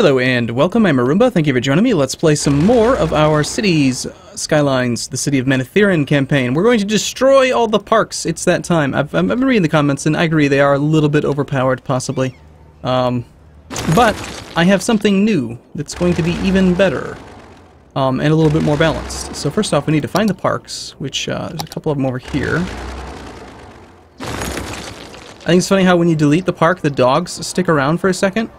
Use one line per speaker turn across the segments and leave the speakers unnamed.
Hello and welcome, I'm Arumba, thank you for joining me. Let's play some more of our cities, Skylines, the city of Manetheren campaign. We're going to destroy all the parks, it's that time. I've been reading the comments and I agree they are a little bit overpowered, possibly. But I have something new that's going to be even better, and a little bit more balanced. So first off we need to find the parks, which there's a couple of them over here. I think it's funny how when you delete the park, the dogs stick around for a second.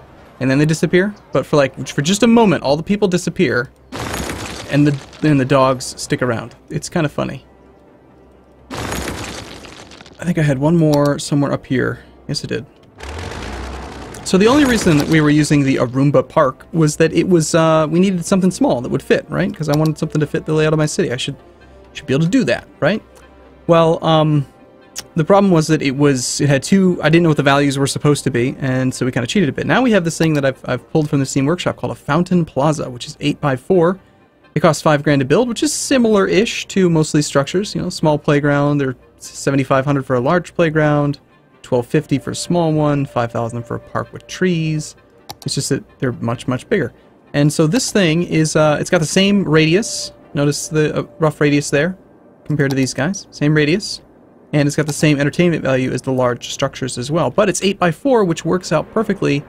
And then they disappear, but for just a moment, all the people disappear, and the dogs stick around. It's kind of funny. I think I had one more somewhere up here. Yes, I did. So the only reason that we were using the Arumba Park was that it was we needed something small that would fit, right? Because I wanted something to fit the layout of my city. I should be able to do that, right? Well, the problem was that it had two, I didn't know what the values were supposed to be, and so we kind of cheated a bit. Now we have this thing that I've pulled from the Steam Workshop called a Fountain Plaza, which is 8x4. It costs $5,000 to build, which is similar-ish to most of these structures. You know, small playground, they're $7,500 for a large playground, $1,250 for a small one, $5,000 for a park with trees. It's just that they're much, much bigger. And so this thing is, it's got the same radius. Notice the rough radius there compared to these guys. Same radius. And it's got the same entertainment value as the large structures as well. But it's 8x4, which works out perfectly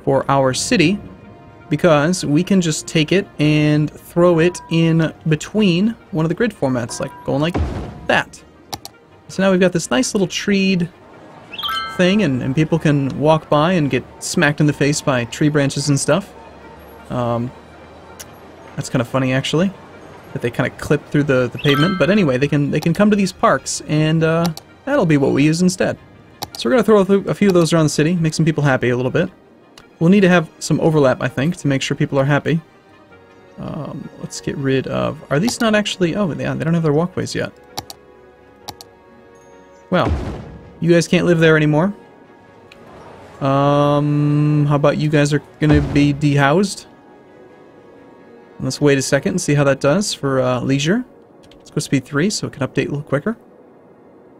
for our city, because we can just take it and throw it in between one of the grid formats, like going like that. So now we've got this nice little treed thing, and people can walk by and get smacked in the face by tree branches and stuff. That's kind of funny, actually, that they kind of clip through the pavement. But anyway, they can come to these parks, and that'll be what we use instead. So we're going to throw a few of those around the city, make some people happy a little bit. We'll need to have some overlap, I think, to make sure people are happy. Let's get rid of... Are these not actually... Oh, yeah, they don't have their walkways yet. Well, you guys can't live there anymore. How about you guys are going to be dehoused? Let's wait a second and see how that does for leisure. Let's go speed 3 so it can update a little quicker.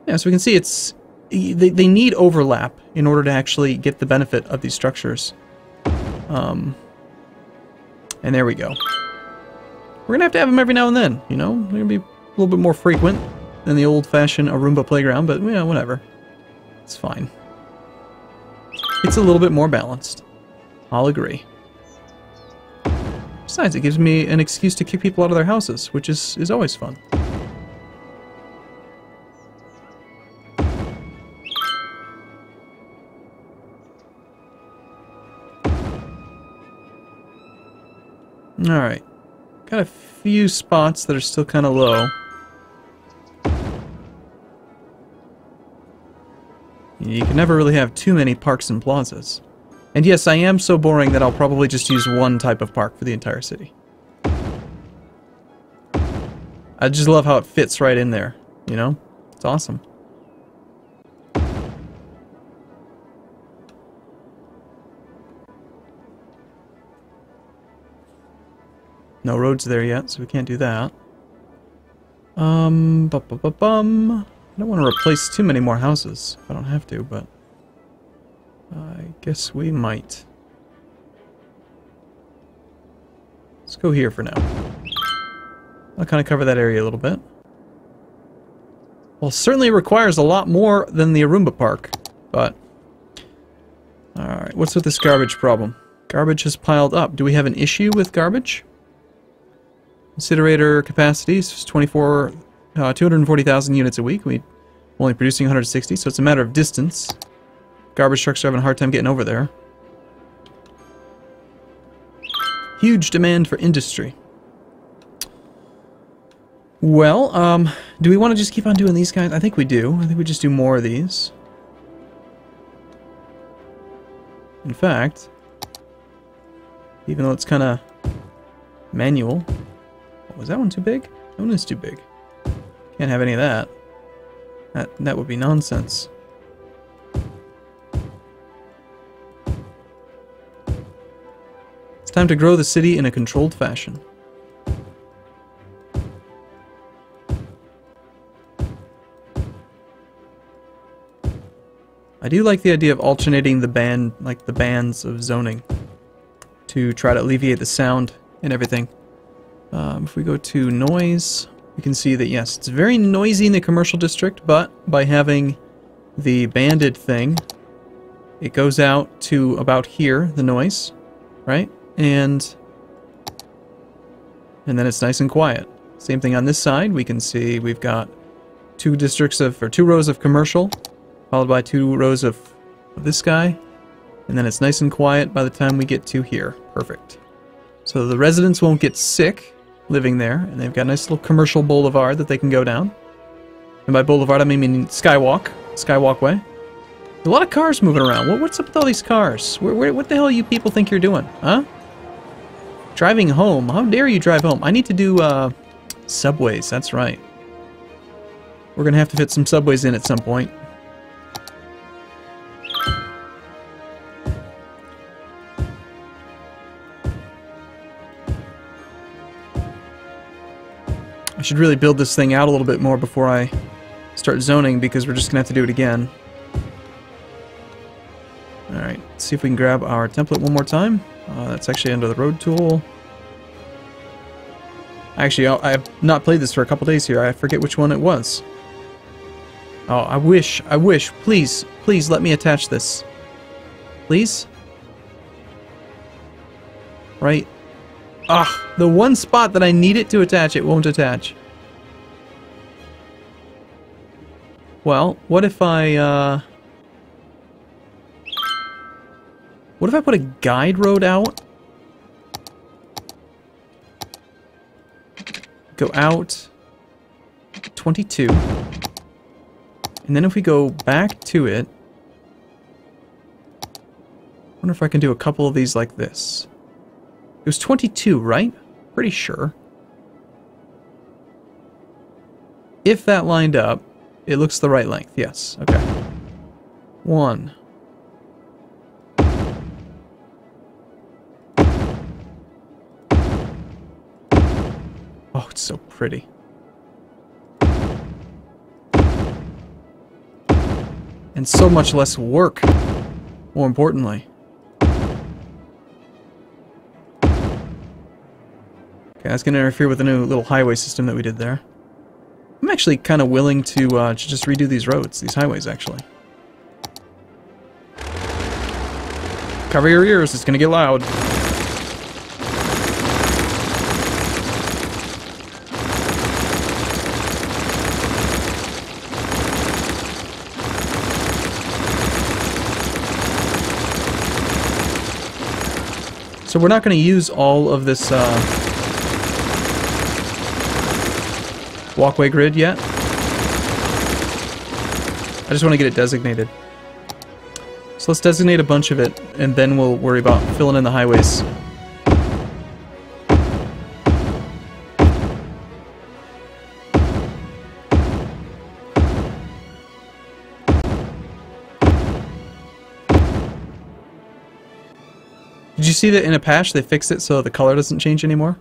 Yeah, so we can see it's... They need overlap in order to actually get the benefit of these structures. And there we go. We're going to have them every now and then, you know? They're going to be a little bit more frequent than the old-fashioned Arumba playground, but, you know, whatever. It's fine. It's a little bit more balanced. I'll agree. Besides, it gives me an excuse to kick people out of their houses, which is always fun. Alright. Got a few spots that are still kind of low. You can never really have too many parks and plazas. And yes, I am so boring that I'll probably just use one type of park for the entire city. I just love how it fits right in there, you know? It's awesome. No roads there yet, so we can't do that. I don't want to replace too many more houses. I don't have to, but... I guess we might. Let's go here for now. I'll kind of cover that area a little bit. Well, certainly requires a lot more than the Arumba Park, but... Alright, what's with this garbage problem? Garbage has piled up. Do we have an issue with garbage? Incinerator capacity is 240,000 units a week. We're only producing 160, so it's a matter of distance. Garbage trucks are having a hard time getting over there. Huge demand for industry. Well, do we want to just keep on doing these guys? I think we do. I think we just do more of these. In fact, even though it's kind of manual... Was that one too big? That one is too big. Can't have any of that. That would be nonsense. It's time to grow the city in a controlled fashion. I do like the idea of alternating the bands of zoning. to try to alleviate the sound and everything. If we go to noise, we can see that yes, it's very noisy in the commercial district, but by having the banded thing, it goes out to about here, the noise, right? And then it's nice and quiet. Same thing on this side. We can see we've got two rows of commercial, followed by 2 rows of this guy, and then it's nice and quiet by the time we get to here. Perfect. So the residents won't get sick living there, and they've got a nice little commercial boulevard that they can go down. And by boulevard, I mean skywalkway. There's a lot of cars moving around. What's up with all these cars? What the hell you people think you're doing, huh? Driving home. How dare you drive home? I need to do subways. That's right. We're gonna have to fit some subways in at some point. I should really build this thing out a little bit more before I start zoning, because we're just gonna have to do it again. Alright, let's see if we can grab our template one more time. That's actually under the road tool. Actually, I have not played this for a couple days here. I forget which one it was. Oh, I wish, please let me attach this. Please? Right. Ah, the one spot that I need it to attach, it won't attach. Well, what if I put a guide road out? Go out 22. And then if we go back to it, I wonder if I can do a couple of these like this. It was 22, right? Pretty sure. If that lined up, it looks the right length. Yes. Okay. 1. Oh, it's so pretty. And so much less work, more importantly. Okay, that's going to interfere with the new little highway system that we did there. I'm actually kind of willing to just redo these roads, these highways, actually. Cover your ears, it's going to get loud. So we're not going to use all of this walkway grid yet. I just want to get it designated. So let's designate a bunch of it, and then we'll worry about filling in the highways. Did you see that in a patch they fixed it so the color doesn't change anymore?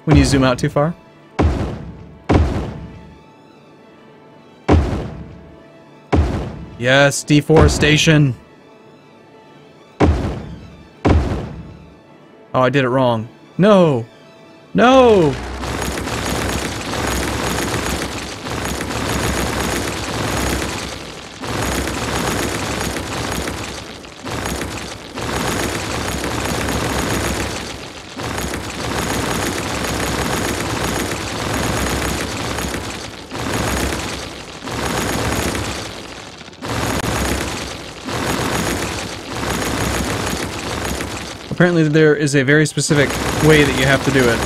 When you zoom out too far? Yes, deforestation! Oh, I did it wrong. No! No! Apparently there is a very specific way that you have to do it.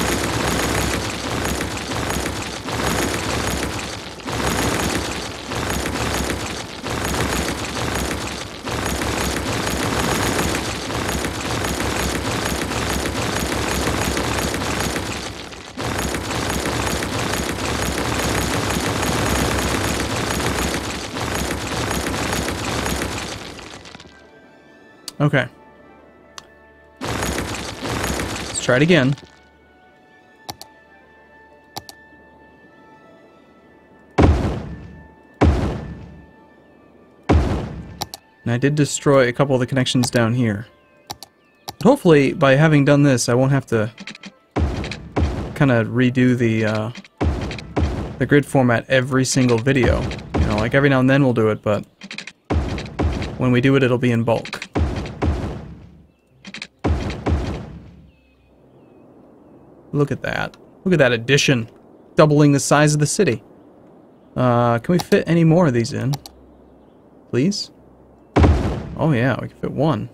Okay. Try it again. And I did destroy a couple of the connections down here. Hopefully, by having done this, I won't have to kind of redo the grid format every single video. You know, like every now and then we'll do it, but when we do it, it'll be in bulk. Look at that. Look at that addition. Doubling the size of the city. Can we fit any more of these in? Please? Oh yeah, we can fit one.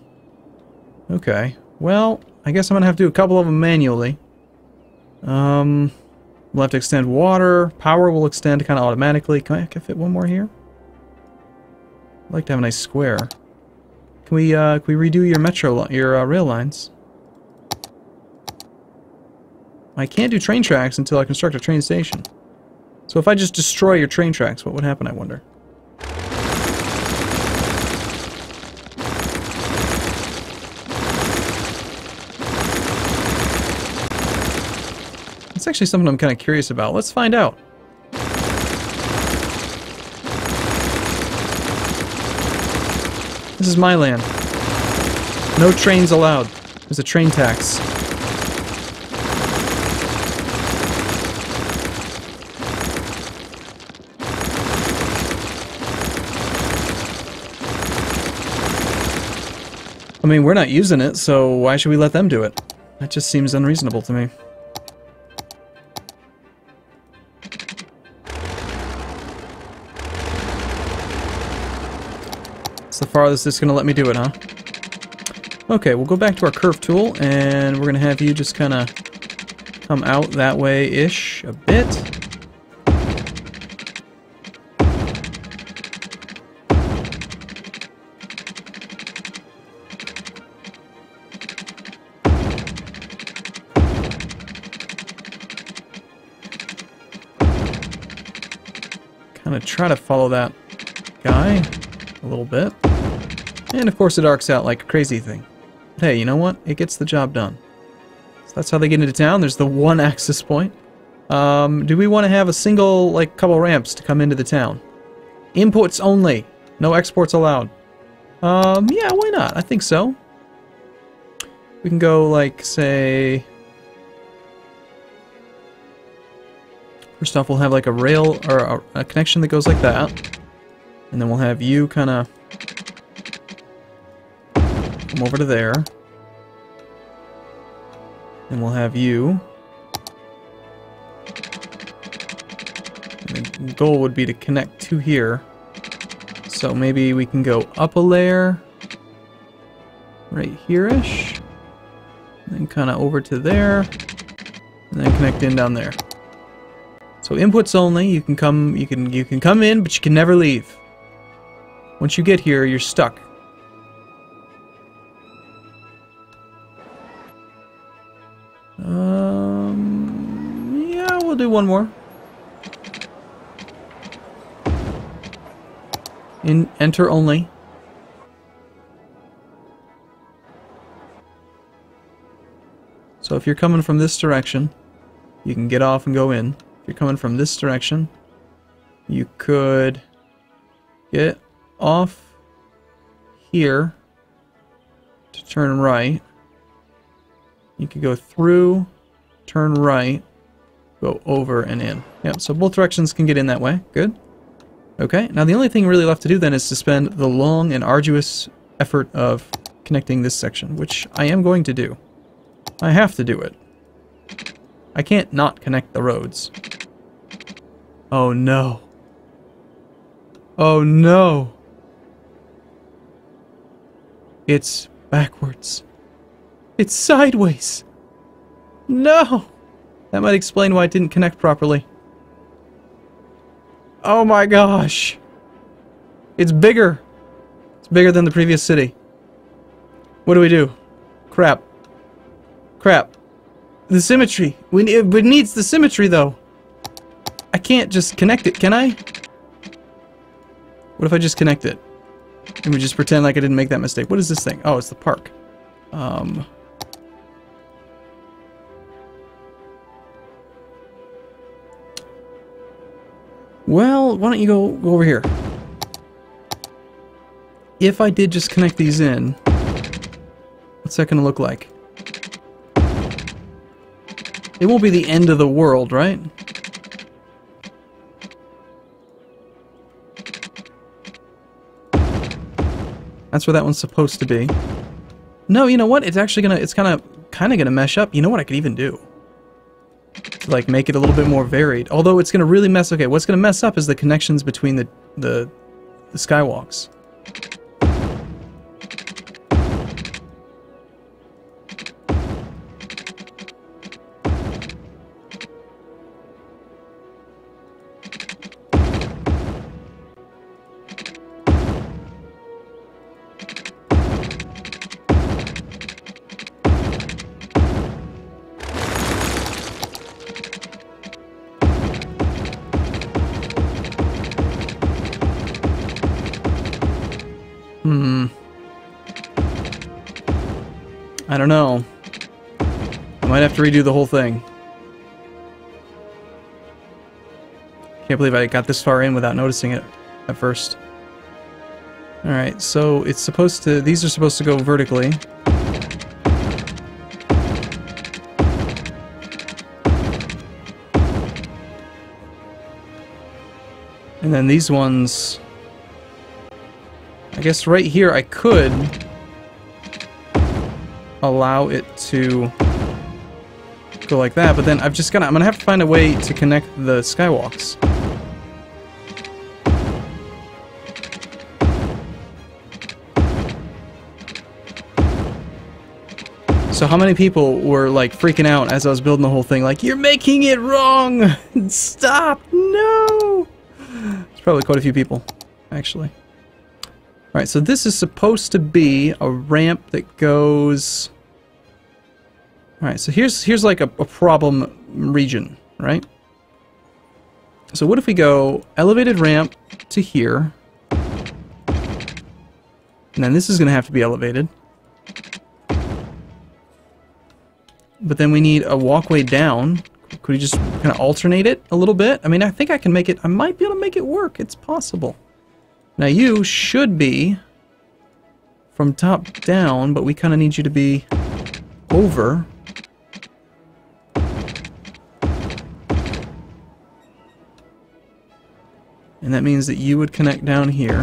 Okay. Well, I guess I'm gonna have to do a couple of them manually. We'll have to extend water. Power will extend kind of automatically. Can I fit one more here? I'd like to have a nice square. Can we redo your rail lines? I can't do train tracks until I construct a train station. So if I just destroy your train tracks, what would happen, I wonder? It's actually something I'm kind of curious about. Let's find out. This is my land. No trains allowed. There's a train tax. I mean, we're not using it, so why should we let them do it? That just seems unreasonable to me. That's the farthest it's going to let me do it, huh? Okay, we'll go back to our curve tool, and we're going to have you just kind of come out that way-ish a bit. Kind of try to follow that guy a little bit. And of course it arcs out like a crazy thing. But hey, you know what? It gets the job done. So that's how they get into town. There's the one access point. Do we want to have a single, like, couple ramps to come into the town? Inputs only. No exports allowed. Yeah, why not? I think so. We can go, like, say... First off, we'll have like a rail, or a connection that goes like that. And then we'll have you kind of come over to there. And we'll have you. And the goal would be to connect to here. So maybe we can go up a layer. Right here-ish. And then kind of over to there. And then connect in down there. So inputs only. You can come in, but you can never leave. Once you get here, you're stuck. Yeah, we'll do one more. Enter only. So if you're coming from this direction, you can get off and go in. If you're coming from this direction, you could get off here to turn right. You could go through, turn right, go over and in. Yep, so both directions can get in that way. Good. Okay, now the only thing really left to do then is to spend the long and arduous effort of connecting this section, which I am going to do. I have to do it. I can't not connect the roads. Oh no. Oh no. It's backwards. It's sideways. No. That might explain why it didn't connect properly. Oh my gosh. It's bigger. It's bigger than the previous city. What do we do? Crap. Crap. The symmetry. It needs the symmetry though. I can't just connect it, can I? What if I just connect it? And we just pretend like I didn't make that mistake. What is this thing? Oh, it's the park. Well, why don't you go over here? If I did just connect these in, What's that going to look like? It won't be the end of the world, right? That's where that one's supposed to be. No, you know what? It's actually gonna, it's kind of gonna mesh up. You know what I could even do? To, like, make it a little bit more varied. Although it's gonna really mess, okay, what's gonna mess up is the connections between the skywalks. I don't know. I might have to redo the whole thing. Can't believe I got this far in without noticing it at first. Alright, so it's supposed to... These are supposed to go vertically. And then these ones... I guess right here I could allow it to go like that, but then I'm gonna have to find a way to connect the skywalks. So how many people were like freaking out as I was building the whole thing, like, you're making it wrong! Stop! No! There's probably quite a few people, actually. Alright, so this is supposed to be a ramp that goes... Alright, so here's like a problem region, right? So what if we go elevated ramp to here, and then this is going to have to be elevated. But then we need a walkway down. Could we just kind of alternate it a little bit? I mean, I think I can make it... I might be able to make it work. It's possible. Now you should be from top down, but we kind of need you to be over. And that means that you would connect down here.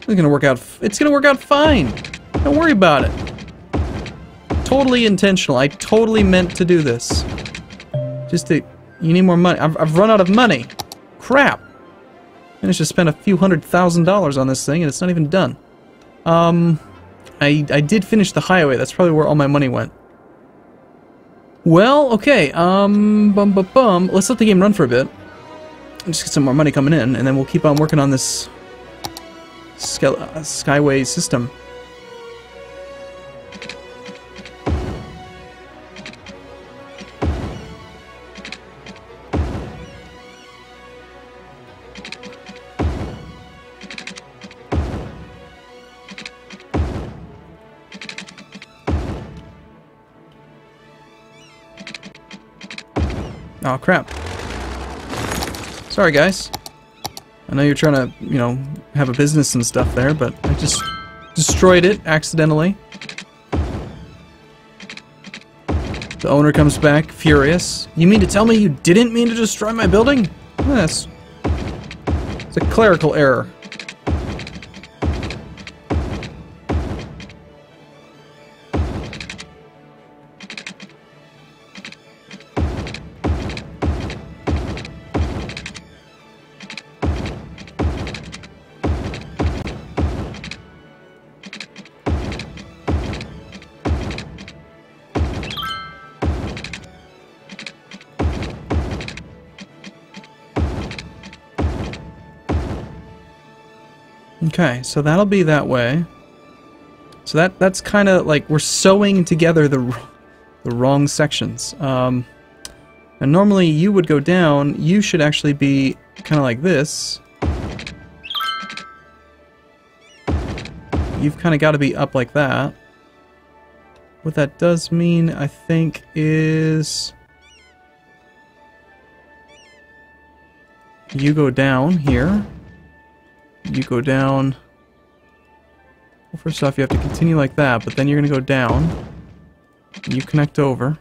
It's gonna work out. It's gonna work out fine. Don't worry about it. Totally intentional. I totally meant to do this. Just to... You need more money. I've run out of money. Crap. Managed to spend a few $100,000 on this thing, and it's not even done. I did finish the highway. That's probably where all my money went. Well, okay. Let's let the game run for a bit. Just get some more money coming in, and then we'll keep on working on this Skyway system. Oh crap. Sorry guys. I know you're trying to, you know, have a business and stuff there, but I just destroyed it accidentally. The owner comes back furious. You mean to tell me you didn't mean to destroy my building? It's a clerical error. Okay, so that'll be that way. So that's kind of like we're sewing together the wrong sections. And normally you would go down. You should actually be kind of like this. You've kind of got to be up like that. What that does mean, I think, is you go down here. You go down. Well, first off, you have to continue like that, but then you're going to go down. And you connect over.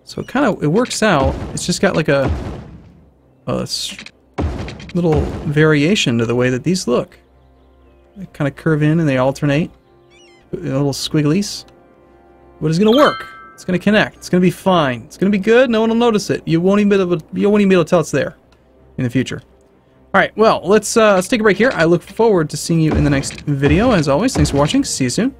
So it works out. It's just got like a little variation to the way that these look. They kind of curve in and they alternate. Little squigglies. But it's gonna work. It's gonna connect. It's gonna be fine. It's gonna be good. No one will notice it. You won't even be able to tell it's there in the future. All right. Well, let's take a break here. I look forward to seeing you in the next video. As always, thanks for watching. See you soon.